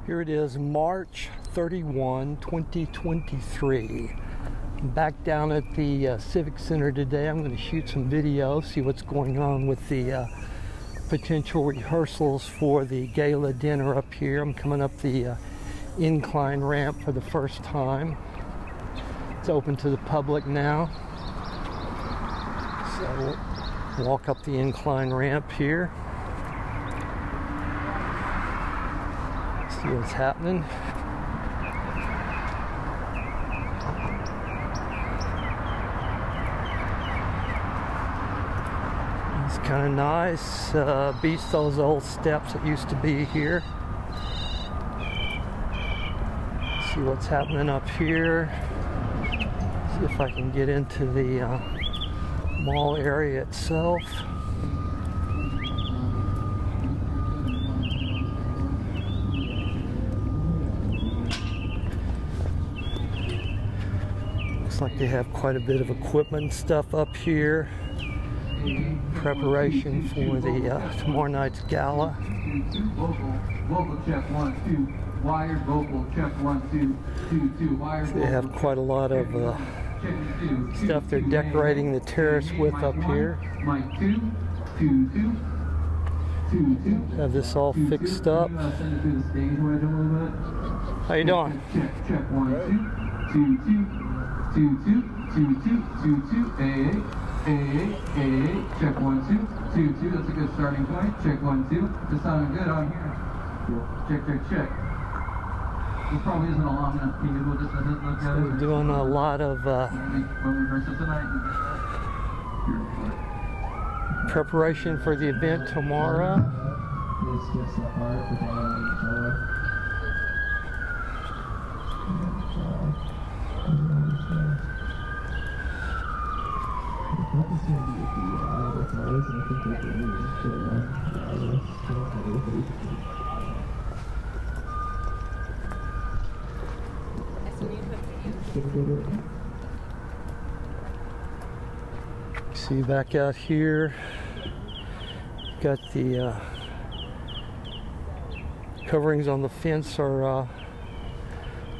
Here it is, March 31, 2023. I'm back down at the Civic Center today. I'm going to shoot some video, see what's going on with the potential rehearsals for the gala dinner up here. I'm coming up the incline ramp for the first time. It's open to the public now. So we'll walk up the incline ramp here. See what's happening. It's kind of nice. Beats those old steps that used to be here. See what's happening up here. See if I can get into the mall area itself. Looks like they have quite a bit of equipment and stuff up here. Preparation for the tomorrow night's gala. Vocal check 1 2. Wired vocal check 1 2 2 2. Wired. They have quite a lot of stuff they're decorating the terrace with up here. Mic 2 2 2 2 2. Have this all fixed up. Send it through the stage wedge a little bit. How you doing? Check 1 2 2 2. 2 2 2 2 2 2 A check 1 2 2 2. That's a good starting point. Check 1 2. It's sounding good on here. Check. This probably isn't a long enough period. We'll just let it look at it. We're doing a lot of when we rehearse it tonight. preparation for the event tomorrow. It's just a heart with each other. See back out here, got the coverings on the fence are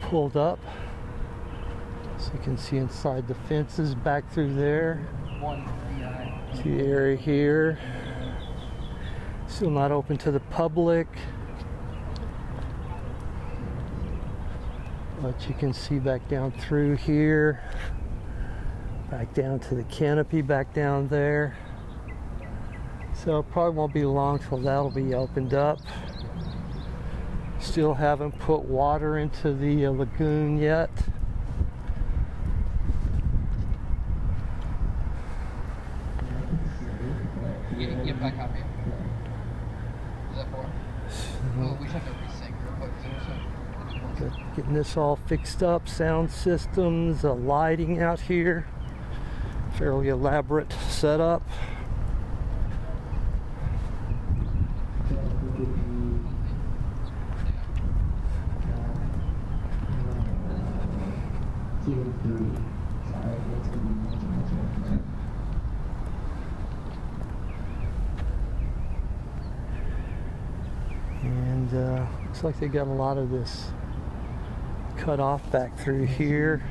pulled up, so you can see inside the fences back through there. See the area here, still not open to the public, but you can see back down through here, back down to the canopy back down there. So it probably won't be long till that'll be opened up. Still haven't put water into the lagoon yet. Get back up here. Is that for? Well, we should have to resync real quick. Getting this all fixed up, sound systems, lighting out here. Fairly elaborate setup. And looks like they got a lot of this cut off back through here.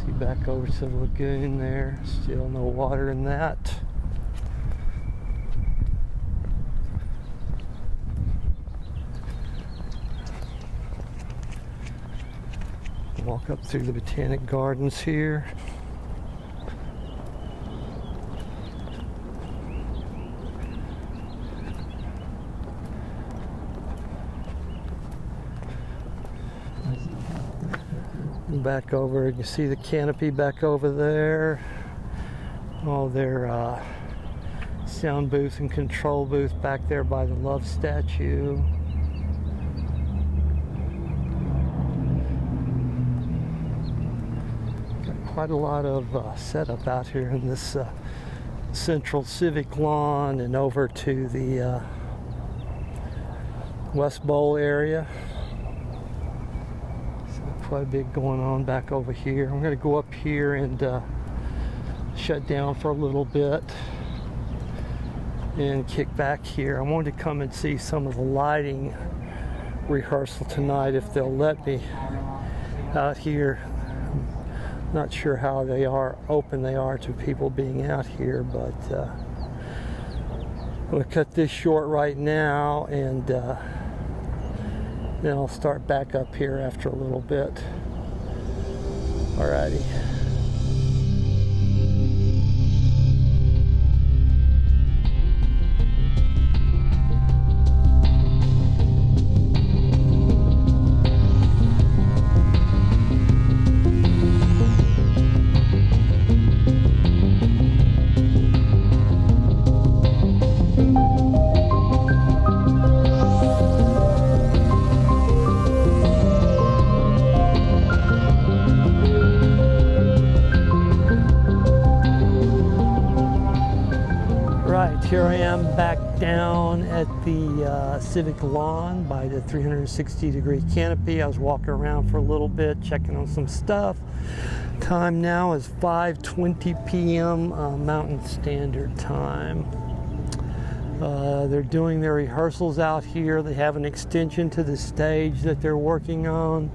See back over to the lagoon there, still no water in that. Walk up through the Botanic Gardens here. Back over, you can see the canopy back over there. All their sound booth and control booth back there by the love statue. Quite a lot of setup out here in this central civic lawn and over to the West Bowl area. So quite a bit going on back over here. I'm going to go up here and shut down for a little bit and kick back here. I wanted to come and see some of the lighting rehearsal tonight if they'll let me out here. I'm not sure how open they are to people being out here, but I'm going to cut this short right now, and then I'll start back up here after a little bit. Alrighty. Here I am back down at the Civic lawn by the 360-degree canopy. I was walking around for a little bit, checking on some stuff. Time now is 5:20 p.m. Mountain Standard Time. They're doing their rehearsals out here. They have an extension to the stage that they're working on.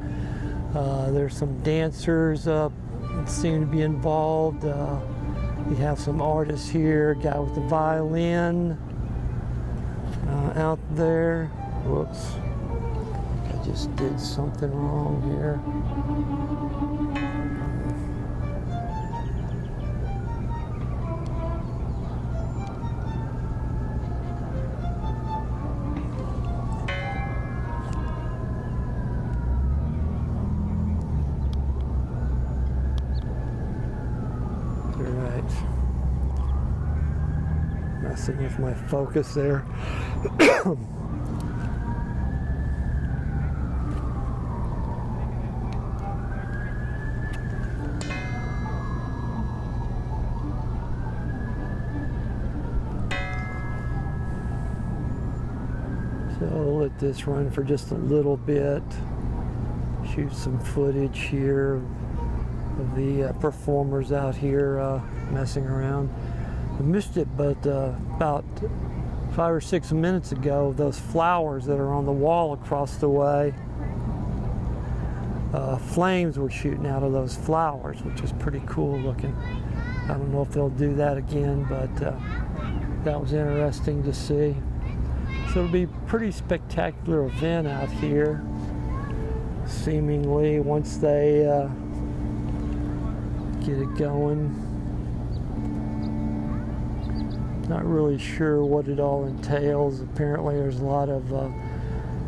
There's some dancers that seem to be involved. We have some artists here, guy with the violin out there. Whoops, I just did something wrong here. Messing with my focus there. So I'll let this run for just a little bit. Shoot some footage here of the performers out here messing around. I missed it, but about 5 or 6 minutes ago, those flowers that are on the wall across the way, flames were shooting out of those flowers, which is pretty cool looking. I don't know if they'll do that again, but that was interesting to see. So it'll be a pretty spectacular event out here, seemingly, once they get it going. Not really sure what it all entails. Apparently there's a lot of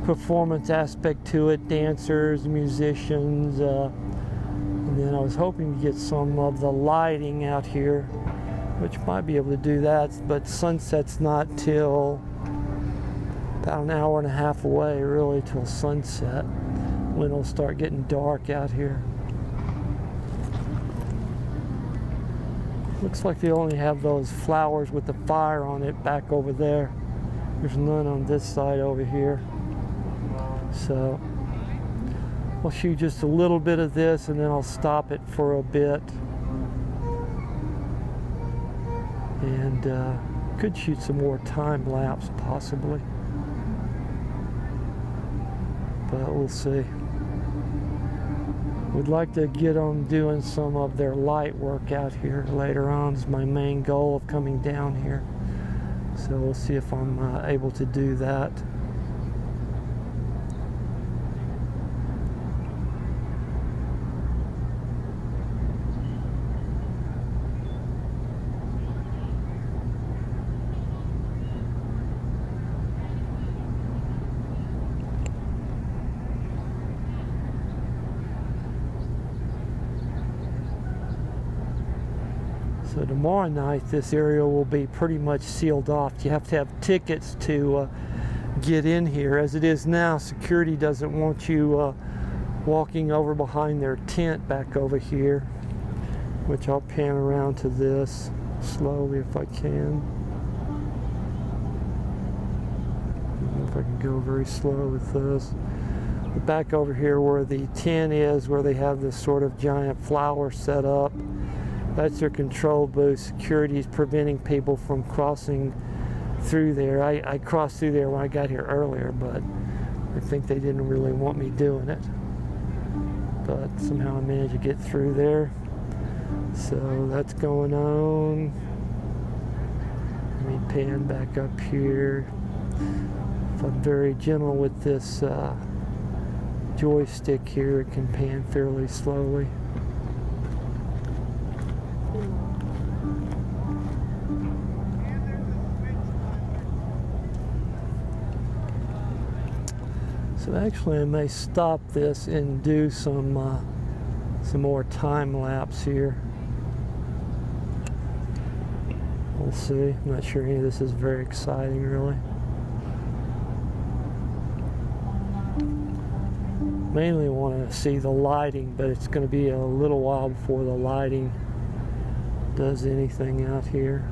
performance aspect to it, dancers, musicians, and then I was hoping to get some of the lighting out here, which might be able to do that, but sunset's not till about an hour and a half away, really, till sunset, when it'll start getting dark out here. Looks like they only have those flowers with the fire on it back over there. There's none on this side over here. So I'll shoot just a little bit of this and then I'll stop it for a bit. And could shoot some more time lapse possibly. But we'll see. Would like to get on doing some of their light work out here later on. Is my main goal of coming down here. So we'll see if I'm able to do that. So tomorrow night, this area will be pretty much sealed off. You have to have tickets to get in here. As it is now, security doesn't want you walking over behind their tent back over here, which I'll pan around to this slowly if I can. I don't know if I can go very slow with this. But back over here where the tent is, where they have this sort of giant flower set up, That's their control booth. Security is preventing people from crossing through there. I crossed through there when I got here earlier, but I think they didn't really want me doing it. But somehow I managed to get through there. So that's going on. Let me pan back up here. If I'm very gentle with this joystick here, it can pan fairly slowly. So actually I may stop this and do some more time lapse here. We'll see. I'm not sure any of this is very exciting really. Mainly want to see the lighting, but it's going to be a little while before the lighting does anything out here.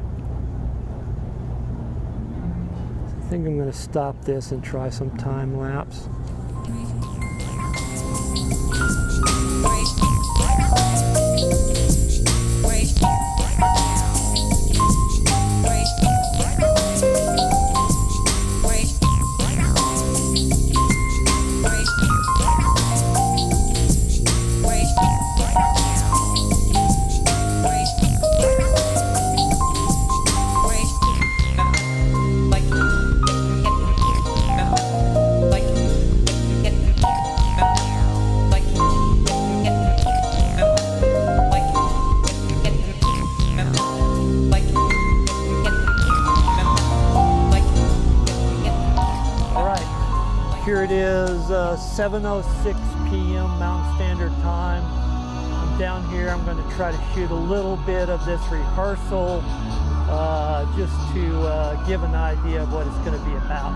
So I think I'm going to stop this and try some time lapse. Here it is 7:06 p.m. Mountain Standard Time. I'm down here. I'm going to try to shoot a little bit of this rehearsal just to give an idea of what it's going to be about.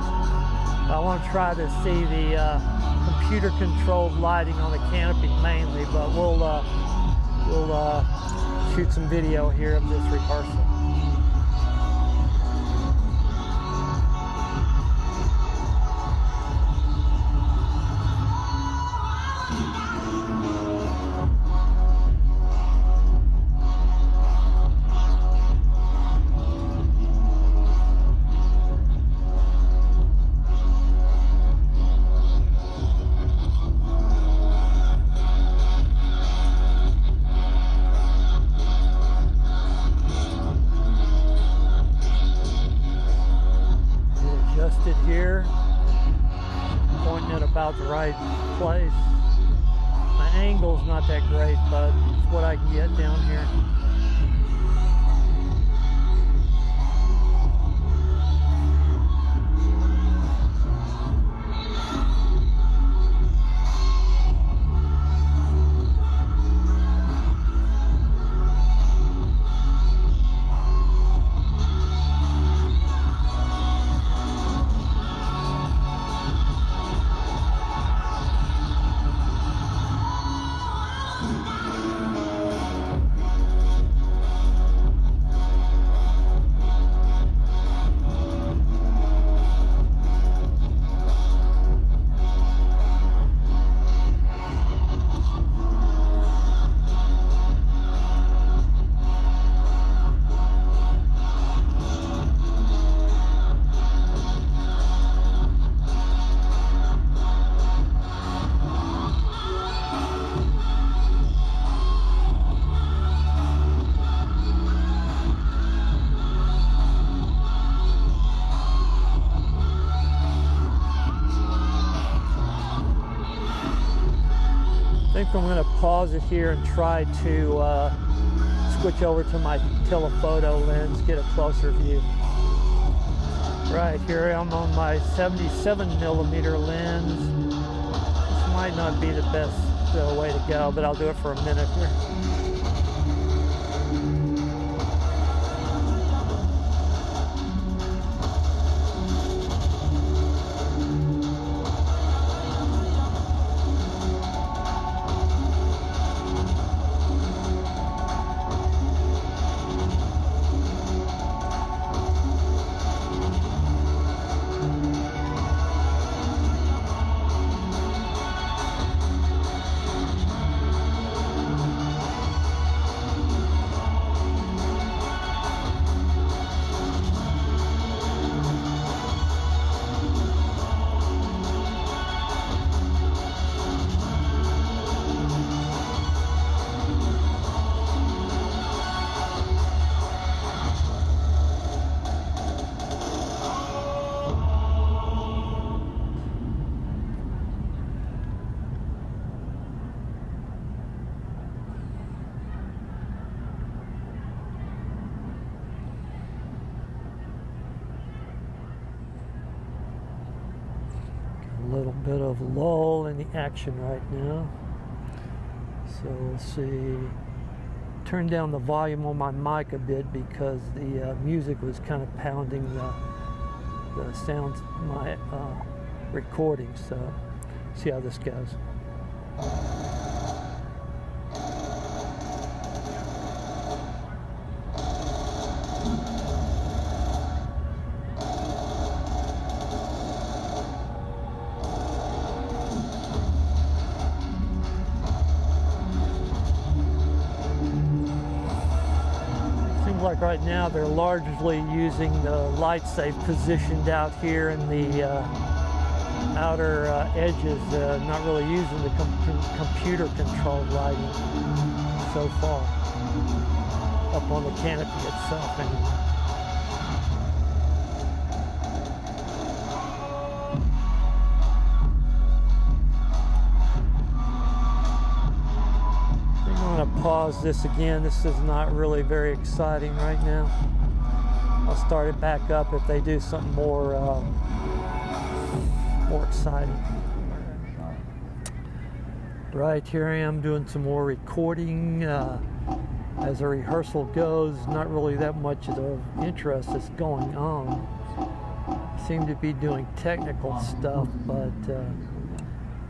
I want to try to see the computer-controlled lighting on the canopy mainly, but we'll shoot some video here of this rehearsal. Here, pointing at about the right place. My angle's not that great, but it's what I can get down here. I think I'm going to pause it here and try to switch over to my telephoto lens, get a closer view. Right, here I'm on my 77mm lens. This might not be the best way to go, but I'll do it for a minute here. little bit of lull in the action right now. So we'll see. Turn down the volume on my mic a bit because the music was kind of pounding the sounds of my recording. So see how this goes. Like right now they're largely using the lights they've positioned out here in the outer edges, not really using the computer controlled lighting so far up on the canopy itself anyway. Pause this again. This is not really very exciting right now. I'll start it back up if they do something more exciting. Right, here I am doing some more recording. As a rehearsal goes, not really that much of interest is going on. Seem to be doing technical stuff, but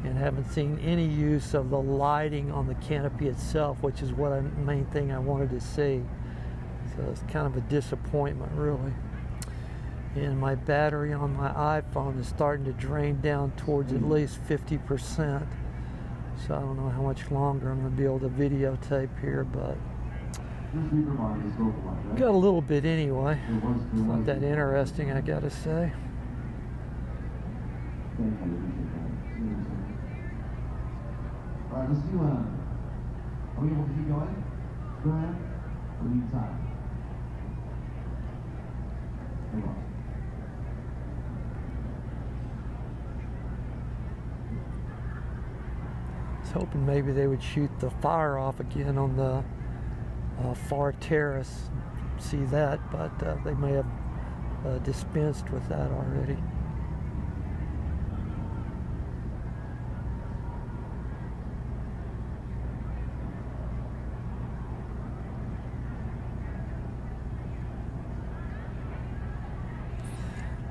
and haven't seen any use of the lighting on the canopy itself, which is what the main thing I wanted to see. So it's kind of a disappointment, really. And my battery on my iPhone is starting to drain down towards at least 50%. So I don't know how much longer I'm going to be able to videotape here, but got a little bit anyway. It's not that interesting, I gotta say. Alright, let's do are we able to keep going? Go ahead. We need time. Hang on. I was hoping maybe they would shoot the fire off again on the far terrace. See that, but they may have dispensed with that already.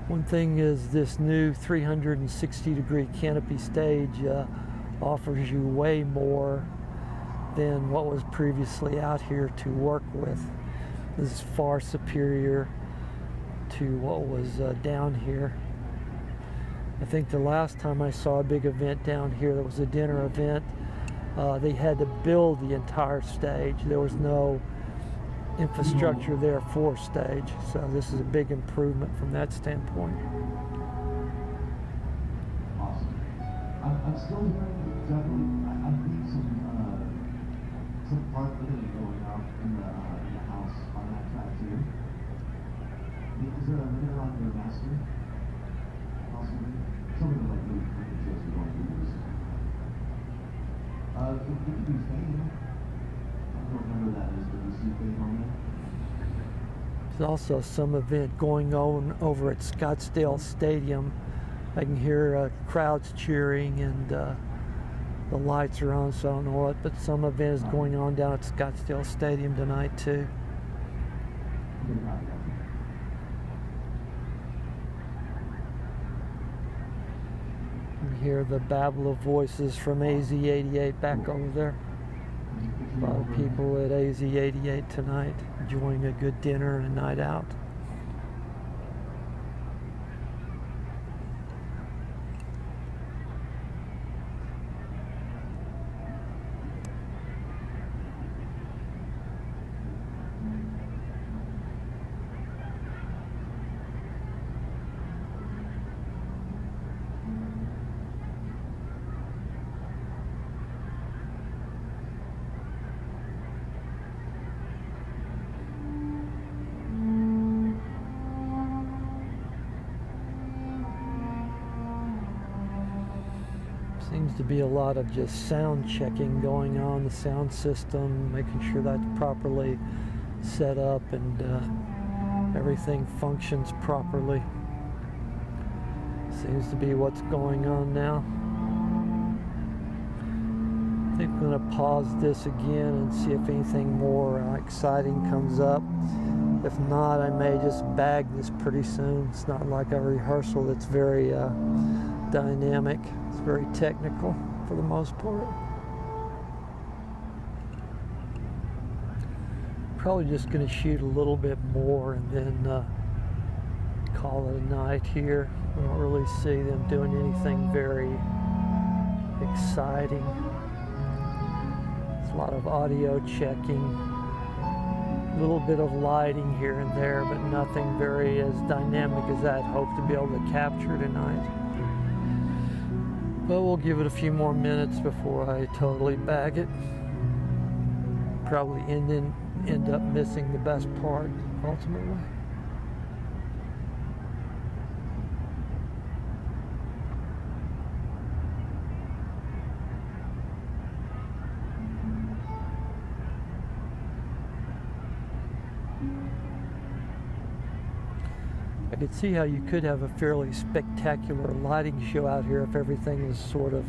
One thing is this new 360-degree canopy stage offers you way more than what was previously out here to work with. This is far superior to what was down here. I think the last time I saw a big event down here, that was a dinner event, they had to build the entire stage. There was no infrastructure there for stage, so this is a big improvement from that standpoint. Awesome. I'm still hearing definitely. I think some part of it going out in the house on that track too. Is there a limit on your master? Possibly. Something like we can just be going to use. It could be fading. I don't remember that is, but you see fade on it. There's also some event going on over at Scottsdale Stadium. I can hear crowds cheering and the lights are on, so I don't know what, but some event is going on down at Scottsdale Stadium tonight too. You hear the babble of voices from AZ88 back over there. A lot of people at AZ88 tonight enjoying a good dinner and a night out. Seems to be a lot of just sound checking going on, the sound system, making sure that's properly set up and everything functions properly. Seems to be what's going on now. I think I'm going to pause this again and see if anything more exciting comes up. If not, I may just bag this pretty soon. It's not like a rehearsal that's very dynamic. It's very technical for the most part. Probably just going to shoot a little bit more and then call it a night here. I don't really see them doing anything very exciting. It's a lot of audio checking, a little bit of lighting here and there, but nothing very as dynamic as I'd hoped to be able to capture tonight. But we'll give it a few more minutes before I totally bag it. Probably end up missing the best part ultimately. I could see how you could have a fairly spectacular lighting show out here if everything was sort of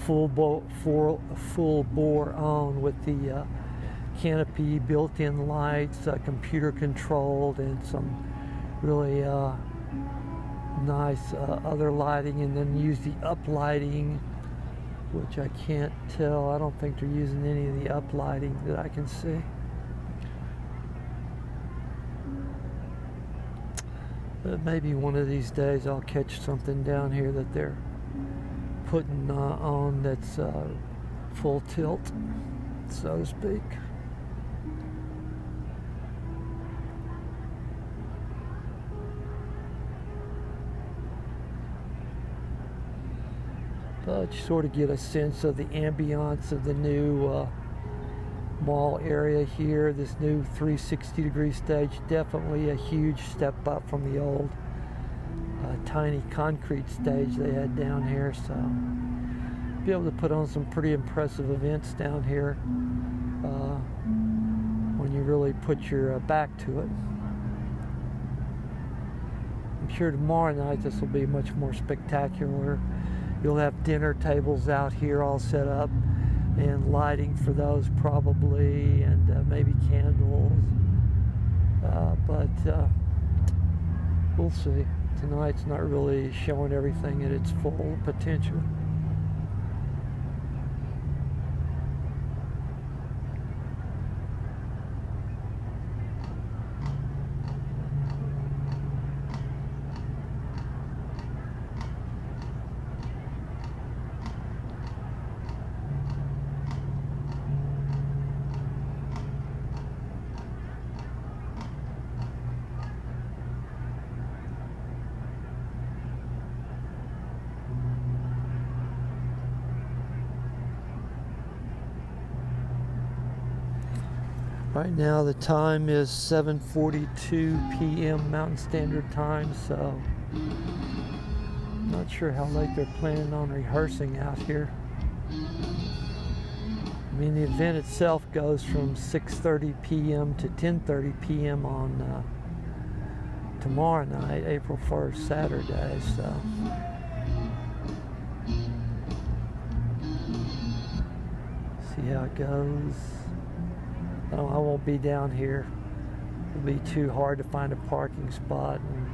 full bore on with the Canopy, built-in lights, computer controlled, and some really nice other lighting, and then use the up lighting, which I can't tell. I don't think they're using any of the up lighting that I can see. But maybe one of these days I'll catch something down here that they're putting on that's full tilt, so to speak. But you sort of get a sense of the ambiance of the new mall area here. This new 360-degree stage, definitely a huge step up from the old tiny concrete stage they had down here. So be able to put on some pretty impressive events down here when you really put your back to it. I'm sure tomorrow night this will be much more spectacular. You'll have dinner tables out here all set up and lighting for those probably, and maybe candles, but we'll see. Tonight's not really showing everything at its full potential. Right now the time is 7:42 p.m. Mountain Standard Time, so I'm not sure how late they're planning on rehearsing out here. I mean, the event itself goes from 6:30 p.m. to 10:30 p.m. on tomorrow night, April 1st, Saturday, so see how it goes. I won't be down here. It'll be too hard to find a parking spot, and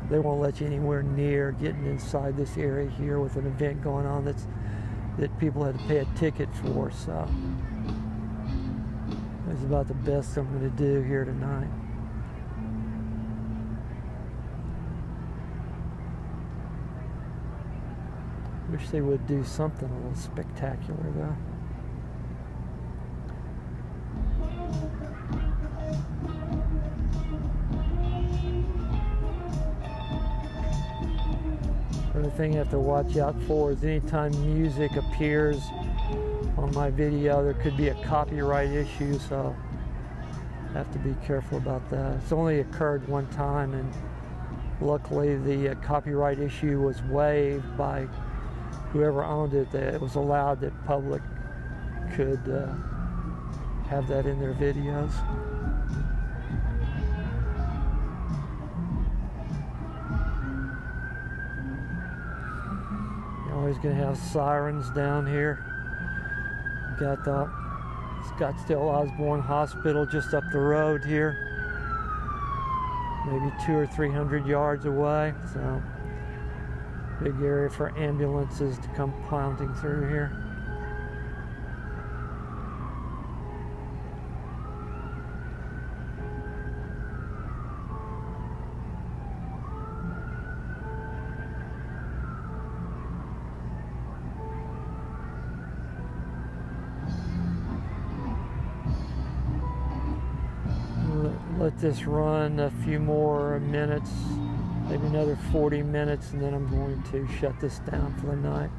they won't let you anywhere near getting inside this area here with an event going on that people had to pay a ticket for. So that's about the best I'm going to do here tonight. Wish they would do something a little spectacular though. Another thing you have to watch out for is anytime music appears on my video, there could be a copyright issue, so I have to be careful about that. It's only occurred one time, and luckily the copyright issue was waived by whoever owned it. That it was allowed that public could have that in their videos. Always gonna have sirens down here. Got the Scottsdale Osborne Hospital just up the road here, maybe 200 or 300 yards away. So big area for ambulances to come pounding through here. Let this run a few more minutes, maybe another 40 minutes, and then I'm going to shut this down for the night.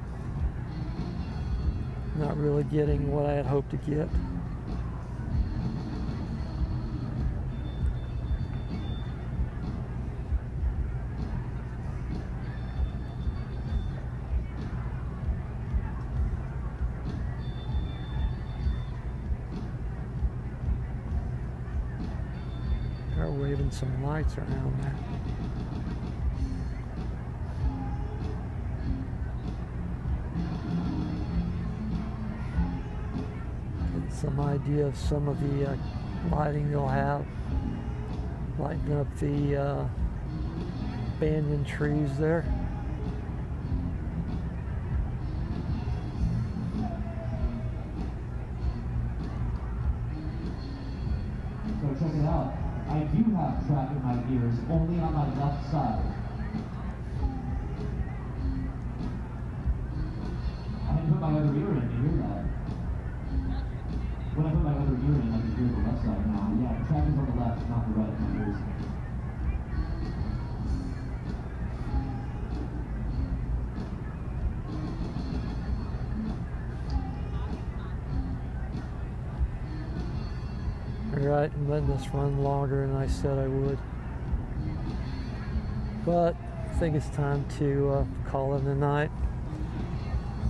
Not really getting what I had hoped to get. They're waving some lights around there. Get some idea of some of the lighting they'll have. Lighting up the banyan trees there. So check it out. I do have track in my ears, only on my left side. I had to put my other ear in to hear that. When I put my other ear in, I can hear the left side now. Yeah, the track is on the left, not the right of my ears. Alright, I'm letting this run longer than I said I would. But I think it's time to call it a night.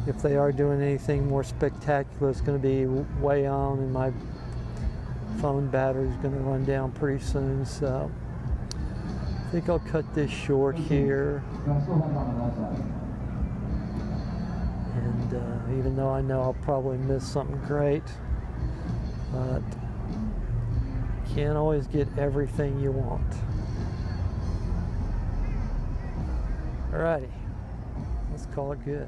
If they are doing anything more spectacular, it's going to be way on, and my phone battery is going to run down pretty soon. So I think I'll cut this short here. And even though I know I'll probably miss something great, but can't always get everything you want. Alrighty, let's call it good.